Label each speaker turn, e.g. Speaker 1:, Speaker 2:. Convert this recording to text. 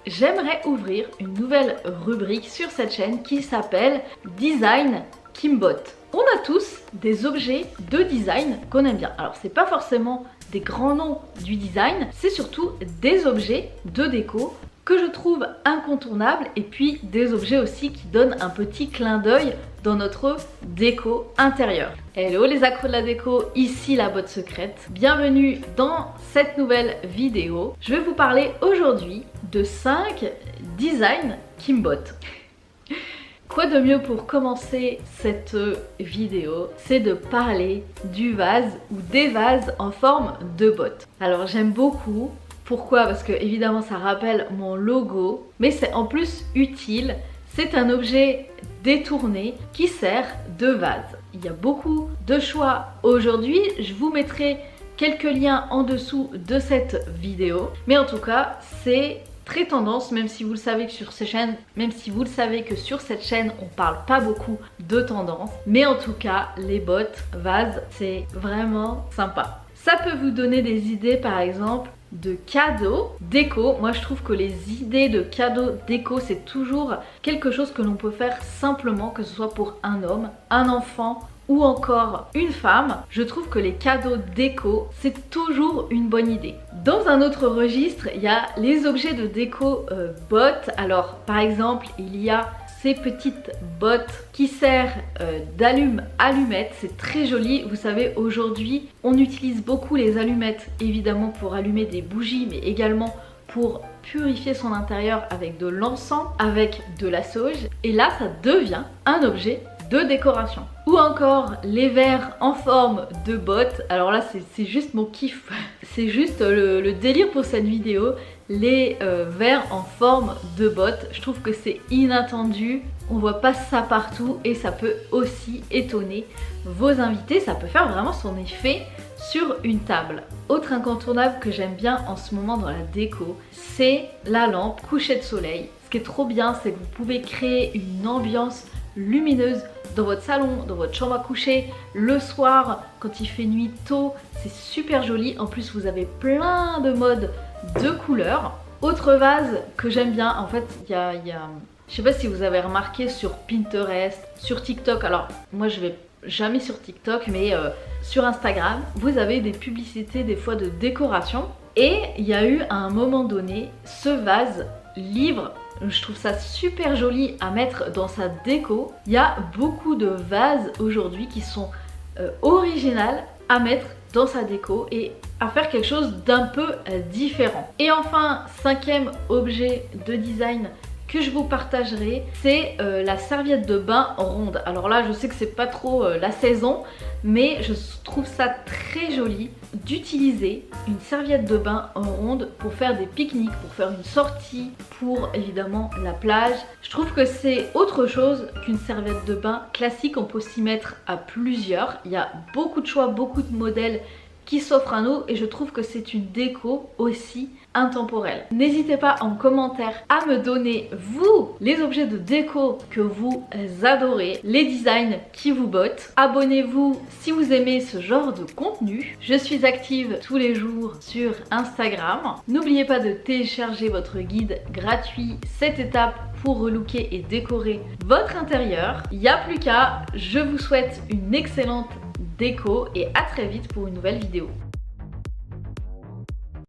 Speaker 1: j'aimerais ouvrir une nouvelle rubrique sur cette chaîne qui s'appelle Design Kimbot. On a tous des objets de design qu'on aime bien. Alors c'est pas forcément des grands noms du design, c'est surtout des objets de déco que je trouve incontournables et puis des objets aussi qui donnent un petit clin d'œil dans notre déco intérieure. Hello les accros de la déco, ici la botte secrète. Bienvenue dans cette nouvelle vidéo. Je vais vous parler aujourd'hui de 5 designs Kimbot. Quoi de mieux pour commencer cette vidéo, c'est de parler du vase ou des vases en forme de botte. Alors j'aime beaucoup. Pourquoi? Parce que évidemment ça rappelle mon logo, mais c'est en plus utile. C'est un objet détourné qui sert de vase. Il y a beaucoup de choix aujourd'hui. Je vous mettrai quelques liens en dessous de cette vidéo. Mais en tout cas, c'est très tendance, même si vous le savez que sur cette chaîne, on parle pas beaucoup de tendance. Mais en tout cas, les bottes vases, c'est vraiment sympa. Ça peut vous donner des idées, par exemple, de cadeaux déco. Moi je trouve que les idées de cadeaux déco, c'est toujours quelque chose que l'on peut faire simplement, que ce soit pour un homme, un enfant ou encore une femme. Je trouve que les cadeaux déco, c'est toujours une bonne idée. Dans un autre registre, il y a les objets de déco bottes. Alors par exemple, il y a ces petites bottes qui servent d'allumettes, c'est très joli. Vous savez, aujourd'hui on utilise beaucoup les allumettes évidemment pour allumer des bougies, mais également pour purifier son intérieur avec de l'encens, avec de la sauge, et là ça devient un objet de décoration. Ou encore les verres en forme de bottes. Alors là c'est juste mon kiff, c'est juste le délire pour cette vidéo. Les verres en forme de bottes, je trouve que c'est inattendu, on voit pas ça partout et ça peut aussi étonner vos invités, ça peut faire vraiment son effet sur une table. Autre incontournable que j'aime bien en ce moment dans la déco, c'est la lampe coucher de soleil. Ce qui est trop bien, c'est que vous pouvez créer une ambiance lumineuse dans votre salon, dans votre chambre à coucher, le soir, quand il fait nuit tôt, c'est super joli. En plus, vous avez plein de modes de couleurs. Autre vase que j'aime bien, en fait, il y a je sais pas si vous avez remarqué sur Pinterest, sur TikTok, alors moi je vais jamais sur TikTok, mais sur Instagram, vous avez des publicités des fois de décoration. Et il y a eu à un moment donné ce vase livre. Je trouve ça super joli à mettre dans sa déco. Il y a beaucoup de vases aujourd'hui qui sont originales à mettre dans sa déco et à faire quelque chose d'un peu différent. Et enfin, 5e objet de design que je vous partagerai, c'est la serviette de bain ronde. Alors là, je sais que c'est pas trop la saison, mais je trouve ça très joli d'utiliser une serviette de bain ronde pour faire des pique-niques, pour faire une sortie, pour évidemment la plage. Je trouve que c'est autre chose qu'une serviette de bain classique, on peut s'y mettre à plusieurs. Il y a beaucoup de choix, beaucoup de modèles qui s'offrent à nous et je trouve que c'est une déco aussi intemporelle. N'hésitez pas en commentaire à me donner vous les objets de déco que vous adorez, les designs qui vous bottent. Abonnez-vous si vous aimez ce genre de contenu. Je suis active tous les jours sur Instagram. N'oubliez pas de télécharger votre guide gratuit 7 étapes pour relooker et décorer votre intérieur. Il n'y a plus qu'à, je vous souhaite une excellente déco et à très vite pour une nouvelle vidéo.